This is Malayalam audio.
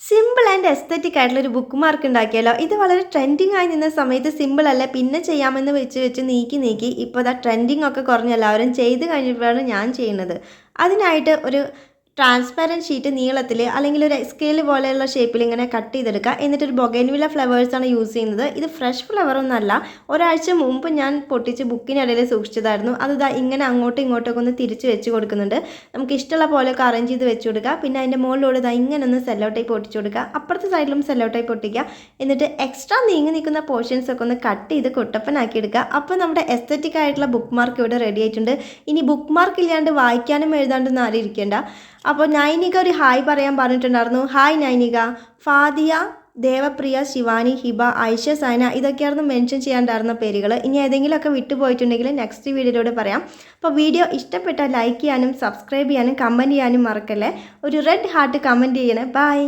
സിമ്പിൾ ആൻഡ് എസ്തറ്റിക് ആയിട്ടുള്ള ഒരു ബുക്ക് മാർക്ക് ഉണ്ടാക്കിയാലോ? ഇത് വളരെ ട്രെൻഡിങ് ആയി നിന്ന സമയത്ത് സിമ്പിൾ അല്ല പിന്നെ ചെയ്യാമെന്ന് വെച്ച് വെച്ച് നീക്കി നീക്കി ഇപ്പോൾ ദാ ട്രെൻഡിങ് ഒക്കെ കുറഞ്ഞ് എല്ലാവരും ചെയ്ത് കഴിഞ്ഞപ്പോഴാണ് ഞാൻ ചെയ്യുന്നത്. അതിനായിട്ട് ഒരു ട്രാൻസ്പാരൻറ്റ് ഷീറ്റ് നീളത്തിൽ അല്ലെങ്കിൽ ഒരു സ്കെയിൽ പോലെയുള്ള ഷേപ്പിൽ ഇങ്ങനെ കട്ട് ചെയ്തെടുക്കുക. എന്നിട്ടൊരു ബൊഗൈൻവില്ല ഫ്ലവേഴ്സാണ് യൂസ് ചെയ്യുന്നത്. ഇത് ഫ്രഷ് ഫ്ലവറൊന്നുമല്ല, ഒരാഴ്ച മുമ്പ് ഞാൻ പൊട്ടിച്ച് ബുക്കിനിടയിൽ സൂക്ഷിച്ചതായിരുന്നു. അത് ദാ ഇങ്ങനെ അങ്ങോട്ടും ഇങ്ങോട്ടൊക്കെ ഒന്ന് തിരിച്ച് വെച്ച് കൊടുക്കുന്നുണ്ട്. നമുക്ക് ഇഷ്ടമുള്ള പോലെയൊക്കെ അറേഞ്ച് ചെയ്ത് വെച്ച് കൊടുക്കുക. പിന്നെ അതിൻ്റെ മുകളിലൂടെ ദാ ഇങ്ങനെ ഒന്ന് സെല്ലോ ടേപ്പ് ഒട്ടിച്ച് കൊടുക്കുക. അപ്പുറത്തെ സൈഡിലും സെല്ലോ ടേപ്പ് ഒട്ടിക്കുക. എന്നിട്ട് എക്സ്ട്രാ നീങ്ങി നിൽക്കുന്ന പോർഷൻസ് ഒക്കെ ഒന്ന് കട്ട് ചെയ്ത് കുട്ടപ്പനാക്കി എടുക്കുക. അപ്പോൾ നമ്മുടെ എസ്തറ്റിക് ആയിട്ടുള്ള ബുക്ക് മാർക്ക് ഇവിടെ റെഡി ആയിട്ടുണ്ട്. ഇനി ബുക്ക് മാർക്ക് ഇല്ലാണ്ട് വായിക്കാനും എഴുതാണ്ടൊന്നും ആരും ഇരിക്കേണ്ട. അപ്പോൾ നൈനിക ഒരു ഹായ് പറയാൻ പറഞ്ഞിട്ടുണ്ടായിരുന്നു. ഹായ് നൈനിക. ഫാദിയ, ദേവപ്രിയ, ശിവാനി, ഹിബ, ഐഷ, സൈന ഇതൊക്കെയായിരുന്നു മെൻഷൻ ചെയ്യാണ്ടായിരുന്ന പേരുകൾ. ഇനി ഏതെങ്കിലുമൊക്കെ വിട്ടുപോയിട്ടുണ്ടെങ്കിൽ നെക്സ്റ്റ് വീഡിയോയിലൂടെ പറയാം. അപ്പോൾ വീഡിയോ ഇഷ്ടപ്പെട്ടാൽ ലൈക്ക് ചെയ്യാനും സബ്സ്ക്രൈബ് ചെയ്യാനും കമൻറ്റ് ചെയ്യാനും മറക്കല്ലേ. ഒരു റെഡ് ഹാർട്ട് കമൻറ്റ് ചെയ്യണേ. ബൈ.